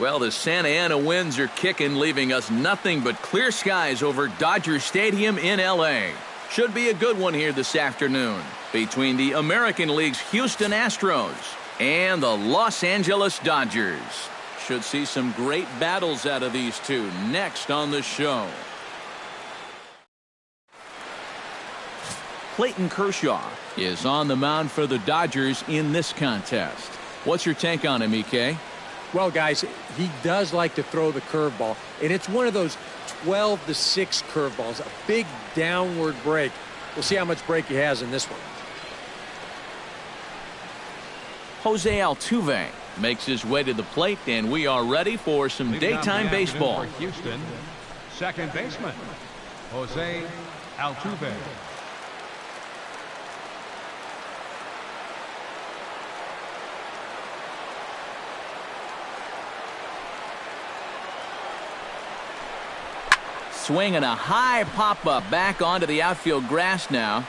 Well, the Santa Ana winds are kicking, leaving us nothing but clear skies over Dodger Stadium in L.A. Should be a good one here this afternoon between the American League's Houston Astros and the Los Angeles Dodgers. Should see some great battles out of these two next on the show. Clayton Kershaw is on the mound for the Dodgers in this contest. What's your take on him, EK? Well, guys, he does like to throw the curveball, and it's one of those 12-6 curveballs, a big downward break. We'll see how much break he has in this one. Jose Altuve makes his way to the plate, and we are ready for some daytime baseball. For Houston, second baseman, Jose Altuve. Swinging a high pop-up back onto the outfield grass now.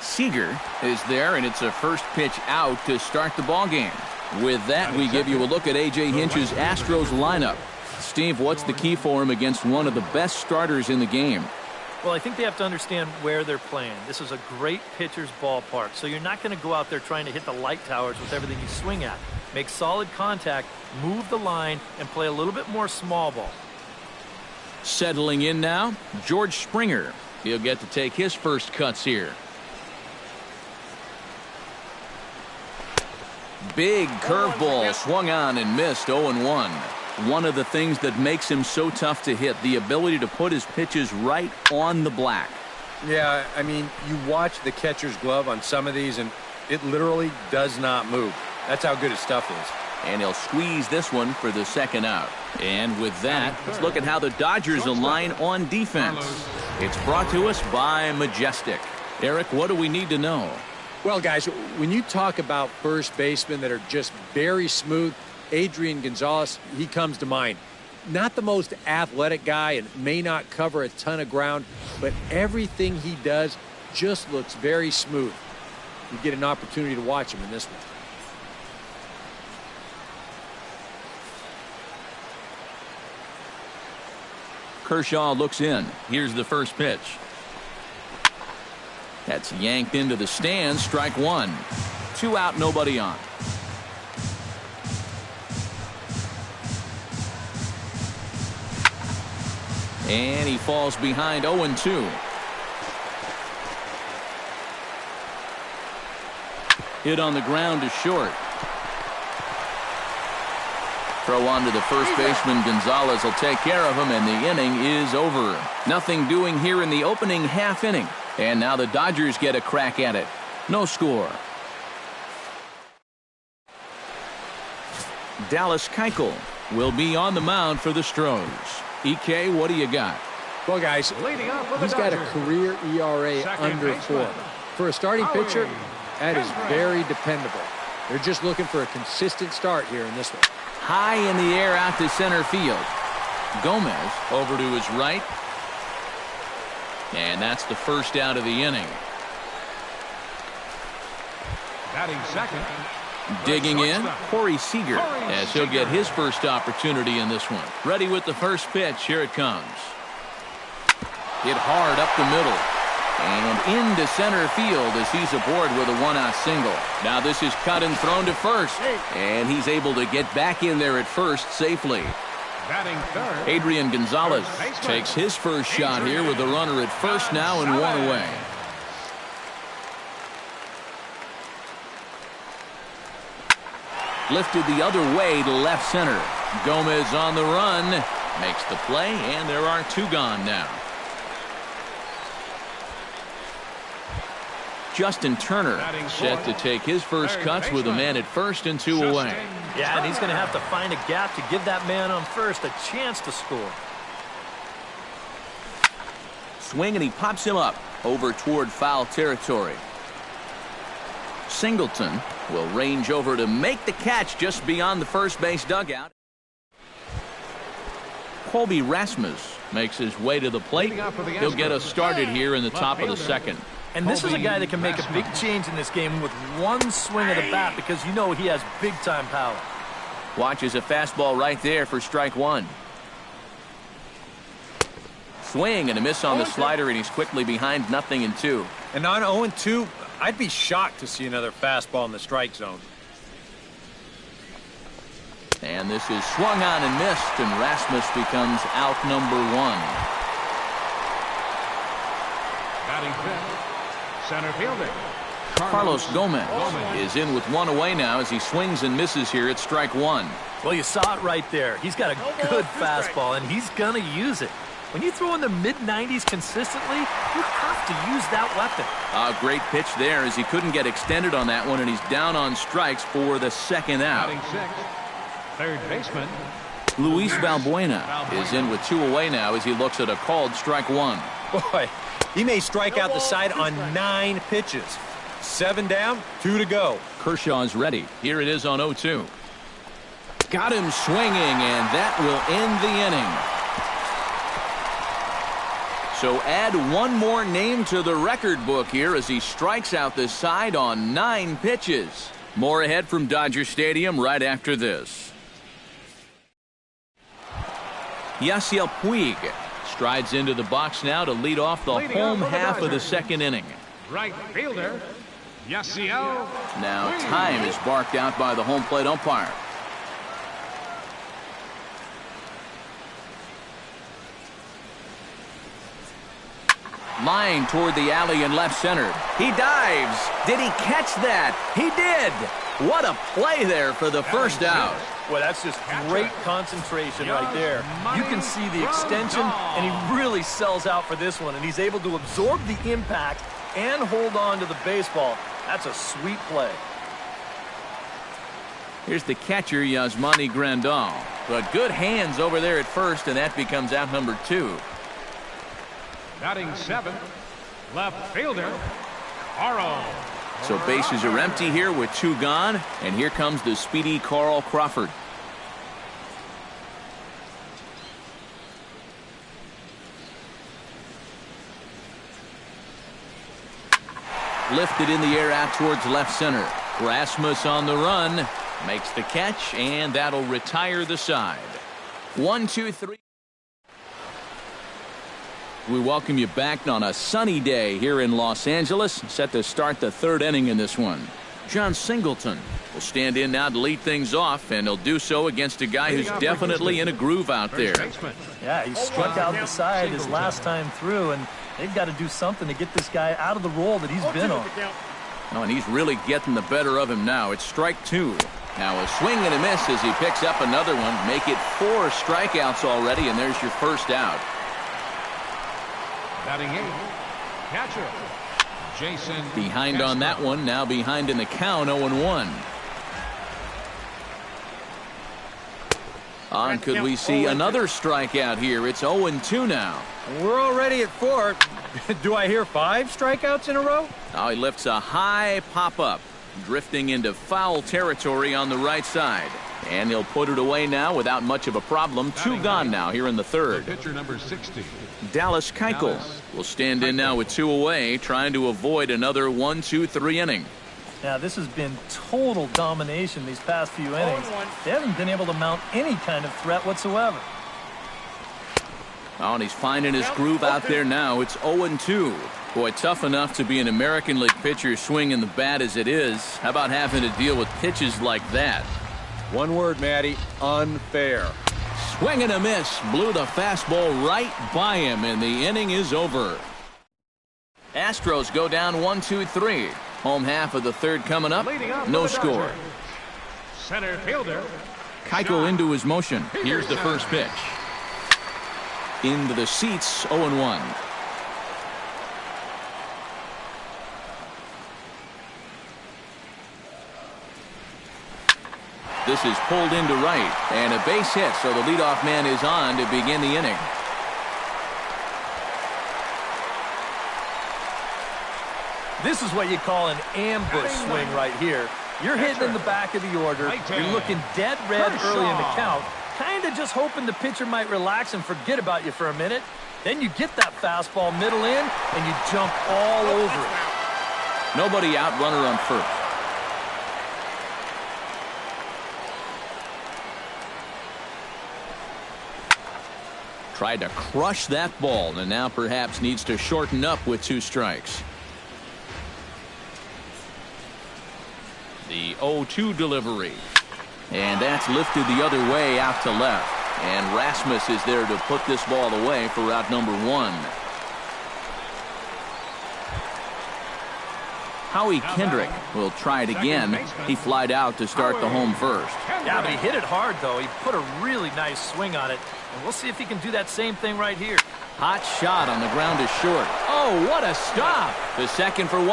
Seager is there, and it's a first pitch out to start the ball game. With that, we give you a look at A.J. Hinch's Astros lineup. Steve, what's the key for him against one of the best starters in the game? Well, I think they have to understand where they're playing. This is a great pitcher's ballpark, so you're not going to go out there trying to hit the light towers with everything you swing at. Make solid contact, move the line, and play a little bit more small ball. Settling in now, George Springer. He'll get to take his first cuts here. Big curveball swung on and missed. 0-1. One of the things that makes him so tough to hit, the ability to put his pitches right on the black. Yeah, I mean, you watch the catcher's glove on some of these, and it literally does not move. That's how good his stuff is. And he'll squeeze this one for the second out. And with that, let's look at how the Dodgers align on defense. It's brought to us by Majestic. Eric, what do we need to know? Well, guys, when you talk about first basemen that are just very smooth, Adrian Gonzalez, he comes to mind. Not the most athletic guy and may not cover a ton of ground, but everything he does just looks very smooth. You get an opportunity to watch him in this one. Kershaw looks in. Here's the first pitch. That's yanked into the stands. Strike one. 2 out, nobody on. And he falls behind 0-2. Hit on the ground to short. Throw on to the first baseman. Gonzalez will take care of him, and the inning is over. Nothing doing here in the opening half inning. And now the Dodgers get a crack at it. No score. Dallas Keuchel will be on the mound for the Astros. EK, what do you got? Well, guys, he's got a career ERA under 4. For a starting pitcher, that is very dependable. They're just looking for a consistent start here in this one. High in the air out to center field. Gomez over to his right. And that's the first out of the inning. Batting second. Digging in, Corey Seager, as he'll get his first opportunity in this one. Ready with the first pitch. Here it comes. Hit hard up the middle. And into center field as he's aboard with a 1-out single. Now this is cut and thrown to first. And he's able to get back in there at first safely. Batting third. Adrian Gonzalez takes his first shot here with the runner at first now and 1 away. Lifted the other way to left center. Gomez on the run. Makes the play, and there are 2 gone now. Justin Turner set to take his first cuts with a man at first and 2 away. Yeah, and he's going to have to find a gap to give that man on first a chance to score. Swing, and he pops him up over toward foul territory. Singleton will range over to make the catch just beyond the first base dugout. Colby Rasmus makes his way to the plate. He'll get us started here in the top of the second. And this is a guy that can make a big change in this game with one swing of the bat because you know he has big-time power. Watches a fastball right there for strike one. Swing and a miss on the slider, and he's quickly behind 0-2. And on 0-2, I'd be shocked to see another fastball in the strike zone. And this is swung on and missed, and Rasmus becomes out number one. Batting fifth, center fielder Carlos Gomez is in with one away now as he swings and misses here at strike one. Well, you saw it right there. He's got a good fastball, and he's going to use it. When you throw in the mid-90s consistently, you have to use that weapon. A great pitch there as he couldn't get extended on that one, and he's down on strikes for the second out. batting sixth, third baseman Luis Valbuena is in with two away now as he looks at a called strike one. Boy, he may strike out the side on 9 pitches. 7 down, 2 to go. Kershaw's ready. Here it is on 0-2. Got him swinging, and that will end the inning. So add one more name to the record book here as he strikes out the side on 9 pitches. More ahead from Dodger Stadium right after this. Yasiel Puig strides into the box now to lead off the home half of the second inning. right fielder Yasiel. Now time is barked out by the home plate umpire. Line toward the alley in left center. He dives. Did he catch that? He did. What a play there for the first out. Well, that's just great concentration right there. You can see the extension, and he really sells out for this one, and he's able to absorb the impact and hold on to the baseball. That's a sweet play. Here's the catcher, Yasmani Grandal. But good hands over there at first, and that becomes out number 2. Batting seventh, left fielder Carl. So bases are empty here with 2 gone, and here comes the speedy Carl Crawford. Lifted in the air out towards left center. Rasmus on the run, makes the catch, and that'll retire the side. 1, 2, 3. We welcome you back on a sunny day here in Los Angeles, set to start the 3rd inning in this one. John Singleton will stand in now to lead things off, and he'll do so against a guy who's definitely in a groove out there. Yeah, he struck out the side his last time through, and they've got to do something to get this guy out of the role that he's been on. Oh, and he's really getting the better of him now. It's strike 2. Now a swing and a miss as he picks up another one. Make it 4 strikeouts already, and there's your first out. Batting 8, catcher Jason. Behind on that one, now behind in the count, 0-1. On could we see another strikeout here? It's 0-2 now. We're already at 4. Do I hear 5 strikeouts in a row? Now he lifts a high pop-up, drifting into foul territory on the right side. And he'll put it away now without much of a problem. 2 gone now here in the 3rd. Pitcher number 60. Dallas Keuchel will stand in now with 2 away, trying to avoid another 1, 2, 3 inning. Now, this has been total domination these past few innings. They haven't been able to mount any kind of threat whatsoever. Oh, and he's finding his groove out there now. It's 0-2. Boy, tough enough to be an American League pitcher swinging the bat as it is. How about having to deal with pitches like that? One word, Matty. Unfair. Swing and a miss. Blew the fastball right by him, and the inning is over. Astros go down 1, 2, 3. Home half of the 3rd coming up. No score. Center fielder Keuchel into his motion. Here's the first pitch. Into the seats, 0-1. This is pulled into right, and a base hit, so the leadoff man is on to begin the inning. This is what you call an ambush swing right here. You're hitting in the back of the order. You're looking dead red early in the count, kind of just hoping the pitcher might relax and forget about you for a minute. Then you get that fastball middle in, and you jump all over it. Nobody out, runner on first. Tried to crush that ball, and now perhaps needs to shorten up with 2 strikes. The 0-2 delivery. And that's lifted the other way out to left. And Rasmus is there to put this ball away for out number 1. Howie Kendrick will try it again. He flied out to start the home first. Yeah, but he hit it hard, though. He put a really nice swing on it. And we'll see if he can do that same thing right here. Hot shot on the ground is short. Oh, what a stop. The second for 1.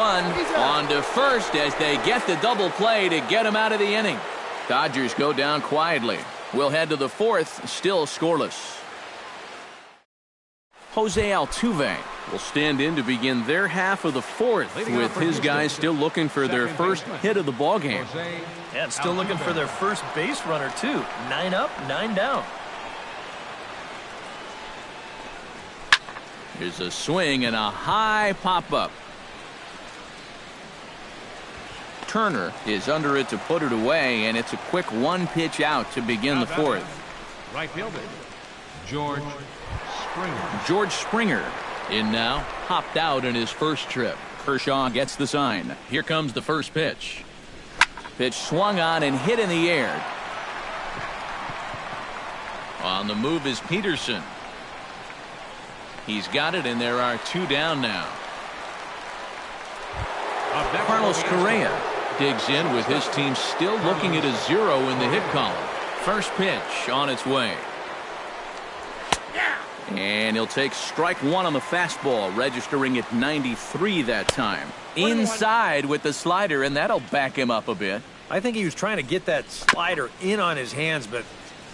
On to first as they get the double play to get him out of the inning. Dodgers go down quietly. We'll head to the 4th, still scoreless. Jose Altuve will stand in to begin their half of the 4th with his guys still looking for their first hit of the ballgame. Yeah, and still looking for their first base runner, too. 9 up, 9 down. Here's a swing and a high pop-up. Turner is under it to put it away, and it's a quick 1-pitch out to begin the 4th. Right fielder, George Springer. George Springer in now, hopped out in his first trip. Kershaw gets the sign. Here comes the first pitch. Pitch swung on and hit in the air. On the move is Peterson. He's got it, and there are 2 down now. Carlos Correa digs in with his team still looking at a 0 in the hit column. First pitch on its way. And he'll take strike 1 on the fastball, registering at 93 that time. Inside with the slider, and that'll back him up a bit. I think he was trying to get that slider in on his hands, but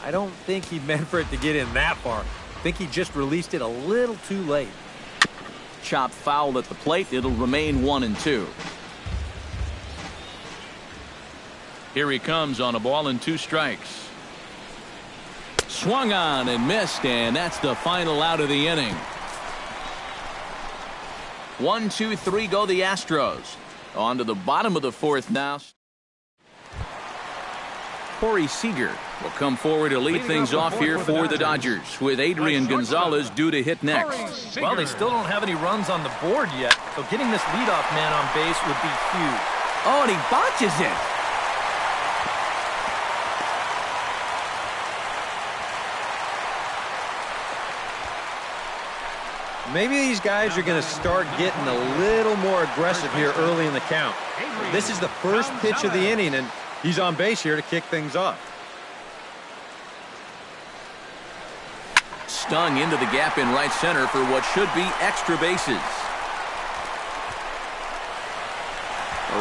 I don't think he meant for it to get in that far. I think he just released it a little too late. Chop foul at the plate. It'll remain 1-2. Here he comes on a ball and 2 strikes. Swung on and missed, and that's the final out of the inning. 1, 2, 3 go the Astros. On to the bottom of the 4th now. Corey Seager will come forward to lead things off here for the Dodgers, with Adrian Gonzalez due to hit next. Well, they still don't have any runs on the board yet, so getting this leadoff man on base would be huge. Oh, and he botches it. Maybe these guys are going to start getting a little more aggressive here early in the count. This is the first pitch of the inning, and he's on base here to kick things off. Stung into the gap in right center for what should be extra bases.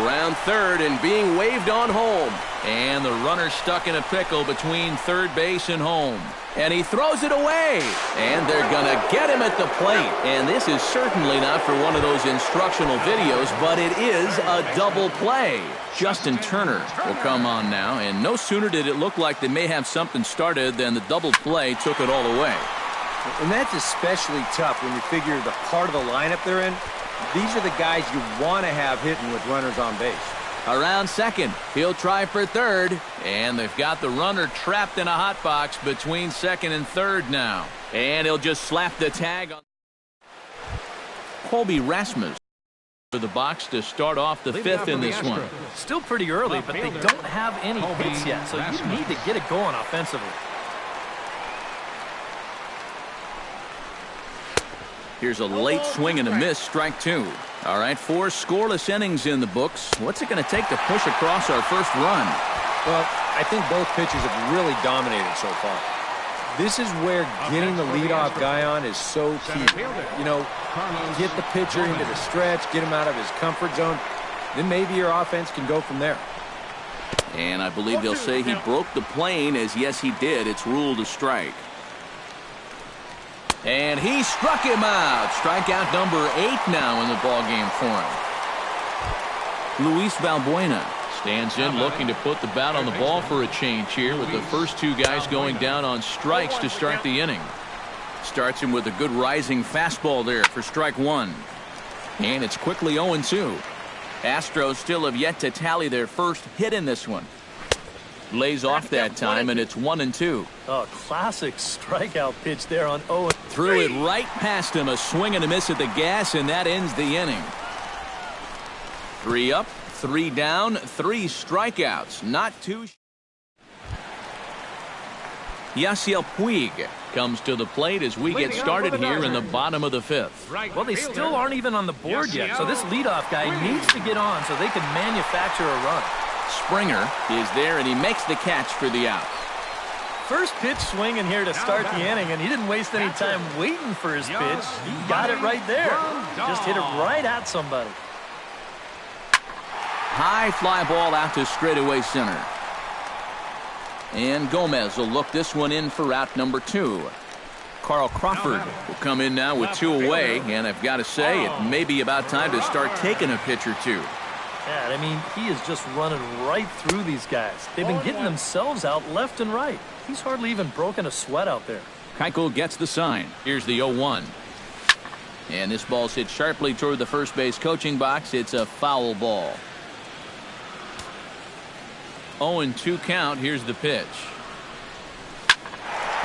Around third and being waved on home. And the runner stuck in a pickle between third base and home. And he throws it away. And they're going to get him at the plate. And this is certainly not for one of those instructional videos, but it is a double play. Justin Turner will come on now. And no sooner did it look like they may have something started than the double play took it all away. And that's especially tough when you figure the part of the lineup they're in. These are the guys you want to have hitting with runners on base. Around second, he'll try for third, and they've got the runner trapped in a hot box between second and third now. And he'll just slap the tag on Colby Rasmus for the box to start off the 5th in this one. Still pretty early, but they don't have any hits yet, so you need to get it going offensively. Here's a late swing and a miss, strike 2. All right, 4 scoreless innings in the books. What's it going to take to push across our first run? Well, I think both pitchers have really dominated so far. This is where getting the leadoff guy on is so key. You know, get the pitcher into the stretch, get him out of his comfort zone, then maybe your offense can go from there. And I believe they'll say he broke the plane, as yes, he did. It's ruled a strike. And he struck him out. Strikeout number 8 now in the ballgame for him. Luis Valbuena stands in looking to put the bat on the ball for a change here, with the first 2 guys going down on strikes to start the inning. Starts him with a good rising fastball there for strike 1. And it's quickly 0-2. Astros still have yet to tally their first hit in this one. Lays off that time, and it's 1-2. Oh, classic strikeout pitch there on 0. Threw it right past him. A swing and a miss at the gas, and that ends the inning. 3 up, 3 down, 3 strikeouts. Not too. Yasiel Puig comes to the plate as we get started here in the bottom of the 5th. Well, they still aren't even on the board yet, so this leadoff guy needs to get on so they can manufacture a run. Springer is there, and he makes the catch for the out. First pitch swing in here to start the inning, and he didn't waste any time waiting for his pitch. He got it right there. Just hit it right at somebody. High fly ball out to straightaway center. And Gomez will look this one in for out number 2. Carl Crawford will come in now with 2 away, and I've got to say, it may be about time to start taking a pitch or 2. Yeah, I mean, he is just running right through these guys. They've been getting themselves out left and right. He's hardly even broken a sweat out there. Keuchel gets the sign. Here's the 0-1. And this ball's hit sharply toward the first base coaching box. It's a foul ball. 0-2 count. Here's the pitch.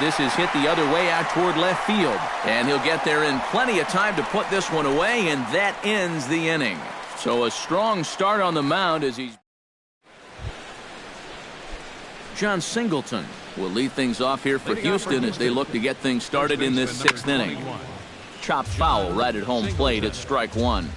This is hit the other way out toward left field. And he'll get there in plenty of time to put this one away, and that ends the inning. So a strong start on the mound as he's. John Singleton will lead things off here for Houston as they look to get things started in this 6th inning. Chopped foul right at home plate. It's strike 1.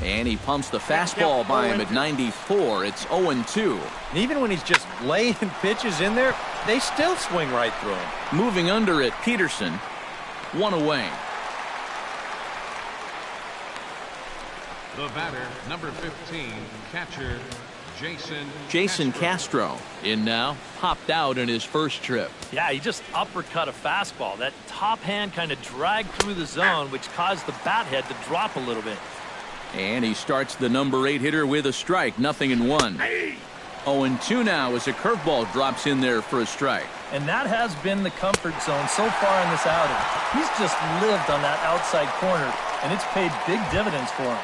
And he pumps the fastball by him at 94. It's 0-2. And even when he's just laying pitches in there, they still swing right through him. Moving under at Peterson. 1 away. The batter, number 15, catcher, Jason Castro in now. Popped out in his first trip. Yeah, he just uppercut a fastball. That top hand kind of dragged through the zone, which caused the bat head to drop a little bit. And he starts the number 8 hitter with a strike. 0-1. 0-2 now as a curveball drops in there for a strike. And that has been the comfort zone so far in this outing. He's just lived on that outside corner, and it's paid big dividends for him.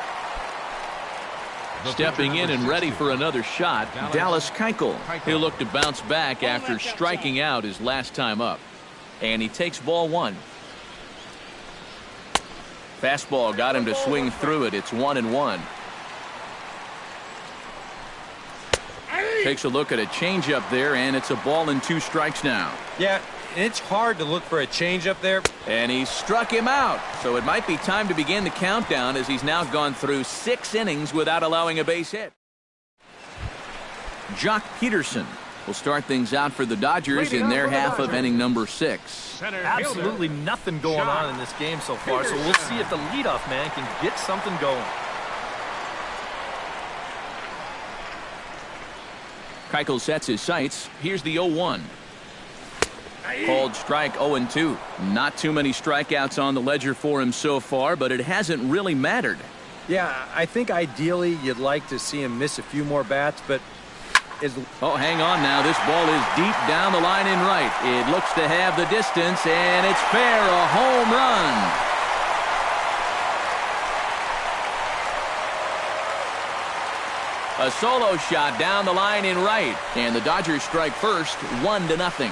Stepping in and ready for another shot, Dallas Keuchel. He'll look to bounce back after striking out his last time up. And he takes ball 1. Fastball got him to swing through it. It's 1-1. Takes a look at a changeup there, and it's a ball and 2 strikes now. Yeah, it's hard to look for a changeup there. And he struck him out. So it might be time to begin the countdown as he's now gone through 6 innings without allowing a base hit. Jock Peterson will start things out for the Dodgers in their half of inning number 6. Absolutely nothing going on in this game so far, so we'll see if the leadoff man can get something going. Keuchel sets his sights. Here's the 0-1. Called strike 0-2. Not too many strikeouts on the ledger for him so far, but it hasn't really mattered. Yeah, I think ideally you'd like to see him miss a few more bats, but oh, hang on now. This ball is deep down the line in right. It looks to have the distance, and it's fair. A home run. A solo shot down the line in right, and the Dodgers strike first, 1-0.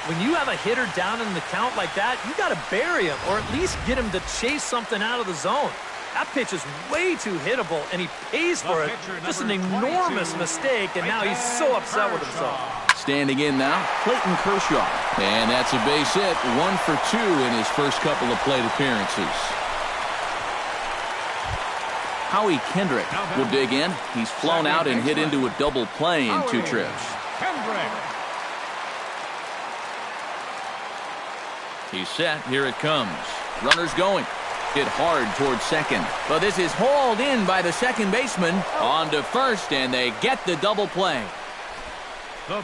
When you have a hitter down in the count like that, you got to bury him or at least get him to chase something out of the zone. That pitch is way too hittable, and he pays for it. Just an enormous mistake, and now he's so upset with himself. Standing in now, Clayton Kershaw. And that's a base hit, 1 for 2 in his first couple of plate appearances. Howie Kendrick will dig in. He's flown out and hit into a double play in 2 trips. He's set. Here it comes. Runners going. Hit hard towards second. But this is hauled in by the second baseman. On to first, and they get the double play.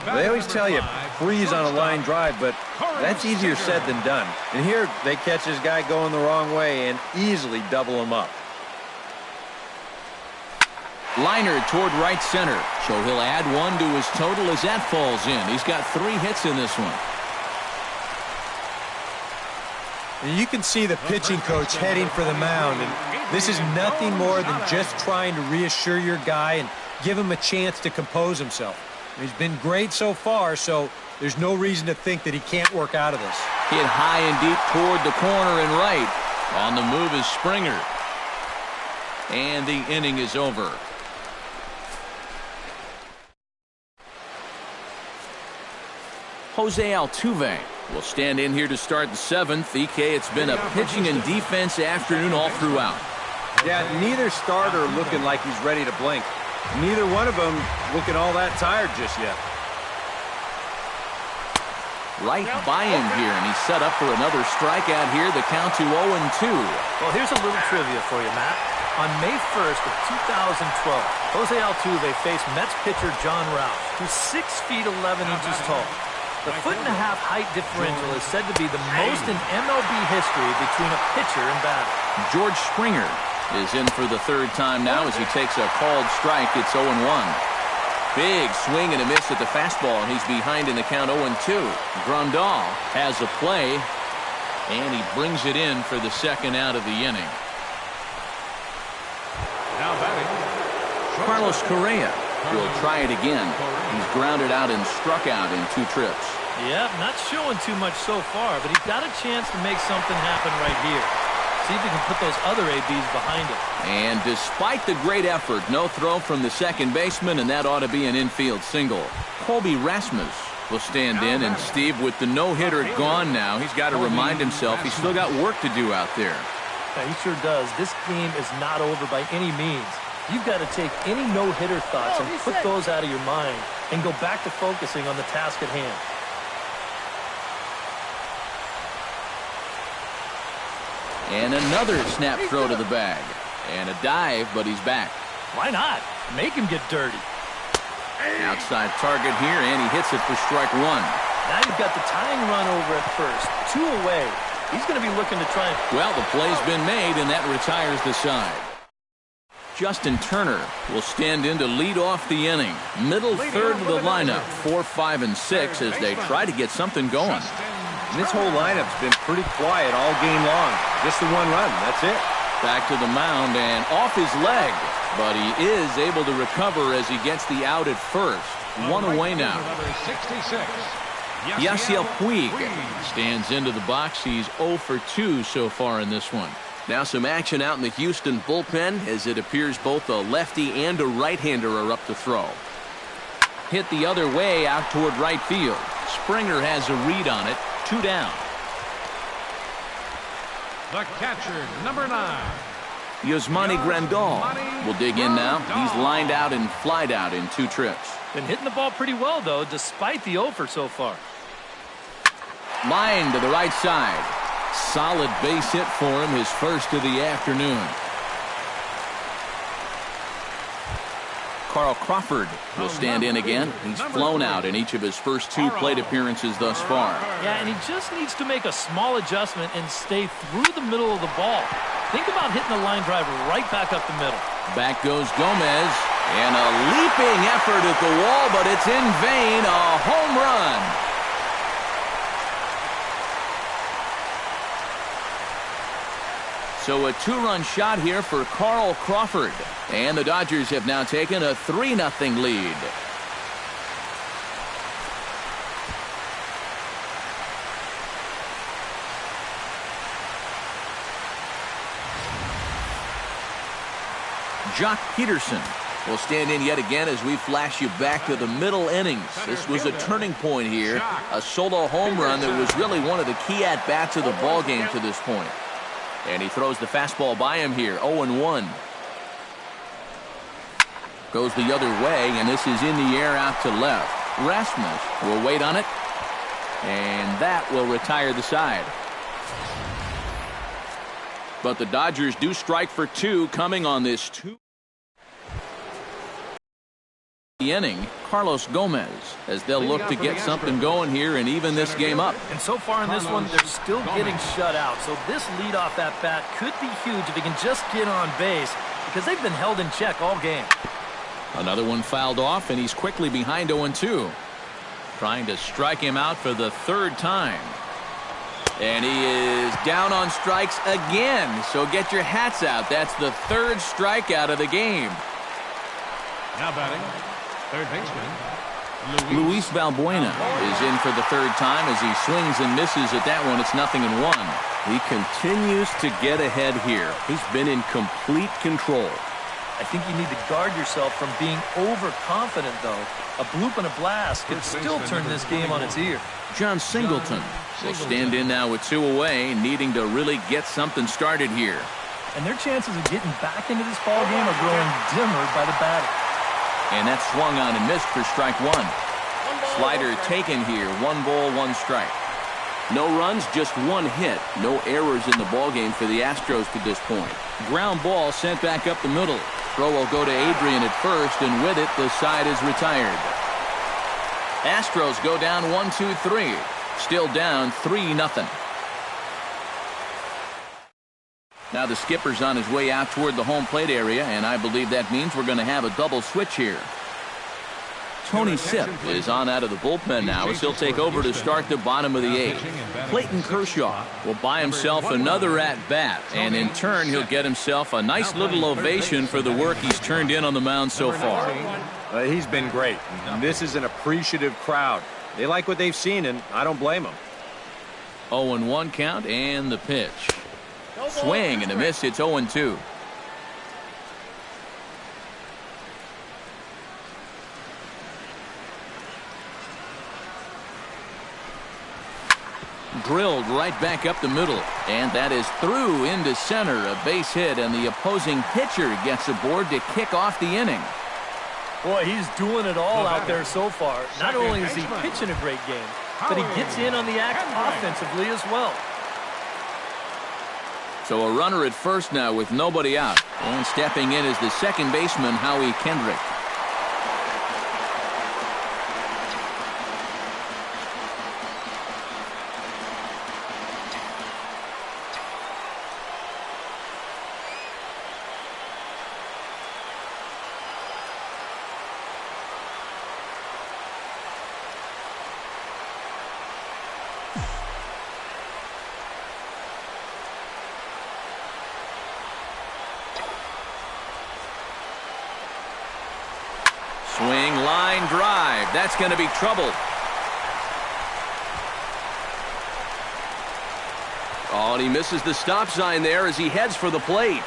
They always tell you freeze on a line drive, but that's easier said than done. And here they catch this guy going the wrong way and easily double him up. Liner toward right center. So he'll add one to his total as that falls in. He's got 3 hits in this one. And you can see the pitching coach heading for the mound. And this is nothing more than just trying to reassure your guy and give him a chance to compose himself. He's been great so far, so there's no reason to think that he can't work out of this. Hit high and deep toward the corner and right. On the move is Springer. And the inning is over. Jose Altuve will stand in here to start the 7th. EK, it's been a pitching and defense afternoon all throughout. Yeah, neither starter looking like he's ready to blink. Neither one of them looking all that tired just yet. Right by him here, and he's set up for another strikeout here. The count to 0-2. Well, here's a little trivia for you, Matt. On May 1st of 2012, Jose Altuve faced Mets pitcher John Rouse, who's 6 feet 11 inches tall. The 1.5-foot height differential is said to be the most in MLB history between a pitcher and batter. George Springer is in for the 3rd time now as he takes a called strike. It's 0-1. Big swing and a miss at the fastball, and he's behind in the count 0-2. Grandal has a play, and he brings it in for the 2nd out of the inning. Now batting, Carlos Correa will try it again. He's grounded out and struck out in 2 trips. Yeah, not showing too much so far, but he's got a chance to make something happen right here. See if he can put those other ABs behind him. And despite the great effort, no throw from the second baseman, and that ought to be an infield single. Colby Rasmus will stand in, and Steve, with the no-hitter gone now, he's got to remind himself he's still got work to do out there. Yeah, he sure does. This game is not over by any means. You've got to take any no-hitter thoughts and put those out of your mind and go back to focusing on the task at hand. And another snap throw to the bag. And a dive, but he's back. Why not? Make him get dirty. Outside target here, and he hits it for strike 1. Now you've got the tying run over at first. 2 away. He's going to be looking to try and... Well, the play's been made, and that retires the side. Justin Turner will stand in to lead off the inning. Middle third of the lineup, 4, 5, and 6, as they try to get something going. And this whole lineup's been pretty quiet all game long. Just the 1 run, that's it. Back to the mound and off his leg. But he is able to recover as he gets the out at first. 1 away now. Yasiel Puig stands into the box. He's 0 for 2 so far in this one. Now some action out in the Houston bullpen, as it appears both a lefty and a right-hander are up to throw. Hit the other way out toward right field. Springer has a read on it. 2 down. the catcher, number 9. Yasmani Grandal will dig in now. He's lined out and flied out in 2 trips. Been hitting the ball pretty well, though, despite the offer so far. Line to the right side. Solid base hit for him, his first of the afternoon. Carl Crawford will stand in again. He's flown out in each of his first 2 plate appearances thus far. Yeah, and he just needs to make a small adjustment and stay through the middle of the ball. Think about hitting the line drive right back up the middle. Back goes Gomez, and a leaping effort at the wall, but it's in vain. A home run. So a 2-run shot here for Carl Crawford. And the Dodgers have now taken a 3-0 lead. Jock Peterson will stand in yet again as we flash you back to the middle innings. This was a turning point here. A solo home run that was really one of the key at-bats of the ballgame to this point. And he throws the fastball by him here, 0-1. Goes the other way, and this is in the air out to left. Rasmus will wait on it, and that will retire the side. But the Dodgers do strike for 2 coming on this 2 inning. Carlos Gomez, as they'll look to get something going here and even this game up. And so far in this one, they're still getting shut out. So this leadoff at bat could be huge if he can just get on base, because they've been held in check all game. Another one fouled off, and he's quickly behind 0-2. Trying to strike him out for the third time. And he is down on strikes again. So get your hats out. That's the third strikeout of the game. Now batting, third baseman, Luis Valbuena is in for the third time as he swings and misses at that one. It's 0-1. He continues to get ahead here. He's been in complete control. I think you need to guard yourself from being overconfident, though. A bloop and a blast could still turn this game on its ear. John Singleton will stand in now with 2 away, needing to really get something started here. And their chances of getting back into this ball game are growing dimmer by the batter. And that's swung on and missed for strike 1. Slider taken here. 1 ball, 1 strike. No runs, just 1 hit. No errors in the ballgame for the Astros to this point. Ground ball sent back up the middle. Throw will go to Adrian at first, and with it, the side is retired. Astros go down 1-2-3. Still down 3-0. Now the skipper's on his way out toward the home plate area, and I believe that means we're going to have a double switch here. Tony Sipp is on out of the bullpen now as he'll take over to start the bottom of the 8th. Clayton Kershaw will buy himself another at-bat, and in turn he'll get himself a nice little ovation for the work he's turned in on the mound so far. He's been great. This is an appreciative crowd. They like what they've seen, and I don't blame them. 0-1 count, and the pitch. Swing and a miss. It's 0-2. Drilled right back up the middle, and that is through into center. A base hit, and the opposing pitcher gets aboard to kick off the inning. Boy, he's doing it all out there so far. Not only is he pitching a great game, but he gets in on the act offensively as well. So a runner at first now with nobody out, and stepping in is the second baseman, Howie Kendrick. Swing, line drive. That's going to be trouble. Oh, and he misses the stop sign there as he heads for the plate.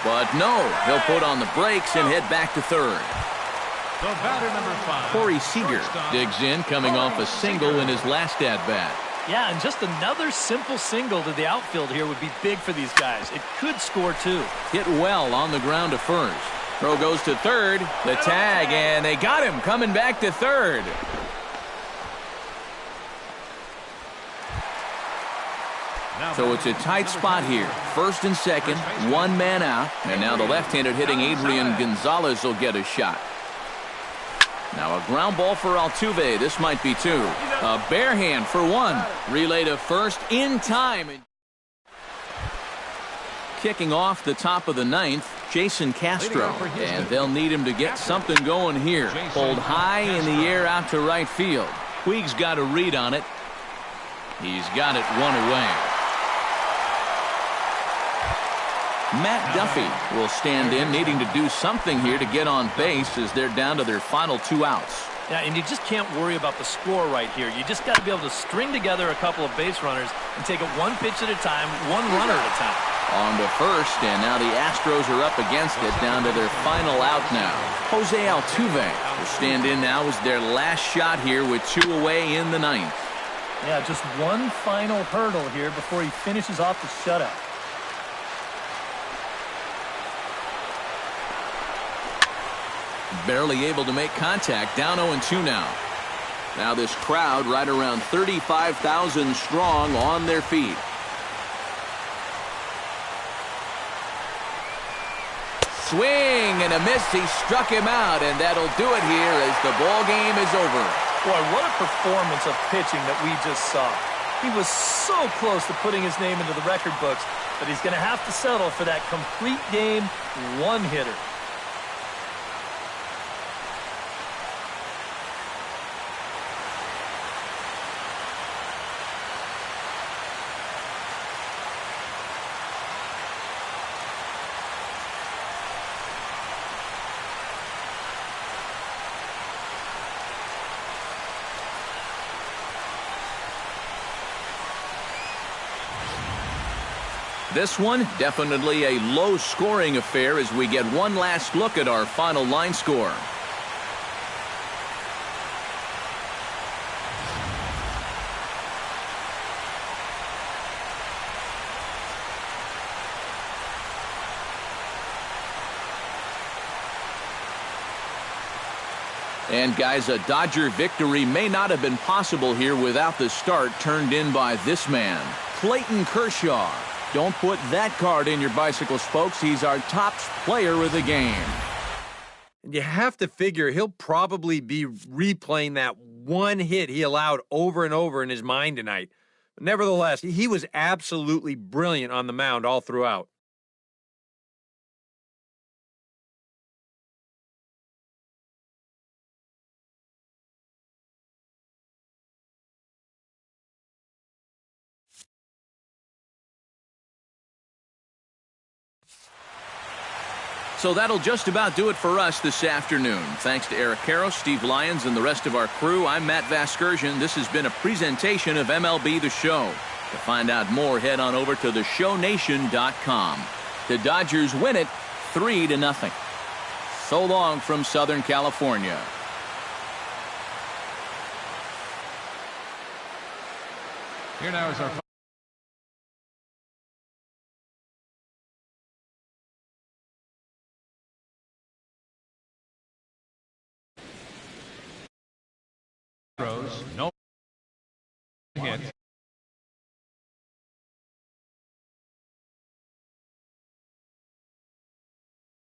But no, he'll put on the brakes and head back to third. the batter number 5. Corey Seager digs in, coming off a single in his last at-bat. Yeah, and just another simple single to the outfield here would be big for these guys. It could score 2. Hit well on the ground to first. Throw goes to third. The tag, and they got him coming back to third. So it's a tight spot here. First and second, 1 man out. And now the left-handed hitting Adrian Gonzalez will get a shot. Now a ground ball for Altuve. This might be 2. A bare hand for 1. Relay to first in time. Kicking off the top of the 9th, Jason Castro. And they'll need him to get something going here. Pulled high in the air out to right field. Puig's got a read on it. He's got it 1 away. Matt Duffy will stand in, needing to do something here to get on base as they're down to their final 2 outs. Yeah, and you just can't worry about the score right here. You just got to be able to string together a couple of base runners and take it 1 pitch at a time, 1 runner at a time. On to first, and now the Astros are up against it, down to their final out now. Jose Altuve will stand in now as their last shot here with 2 away in the 9th. Yeah, just 1 final hurdle here before he finishes off the shutout. Barely able to make contact, down 0-2 now. Now this crowd right around 35,000 strong on their feet. Swing and a miss. He struck him out, and that'll do it here as the ball game is over. Boy, what a performance of pitching that we just saw. He was so close to putting his name into the record books, but he's going to have to settle for that complete game 1-hitter. This one, definitely a low-scoring affair as we get one last look at our final line score. And guys, a Dodger victory may not have been possible here without the start turned in by this man, Clayton Kershaw. Don't put that card in your bicycle spokes. He's our top player of the game. And you have to figure he'll probably be replaying that one hit he allowed over and over in his mind tonight. But nevertheless, he was absolutely brilliant on the mound all throughout. So that'll just about do it for us this afternoon. Thanks to Eric Karros, Steve Lyons, and the rest of our crew. I'm Matt Vasgersian. This has been a presentation of MLB The Show. To find out more, head on over to show16.com. The Dodgers win it 3-0. So long from Southern California. Here now is our Astros. No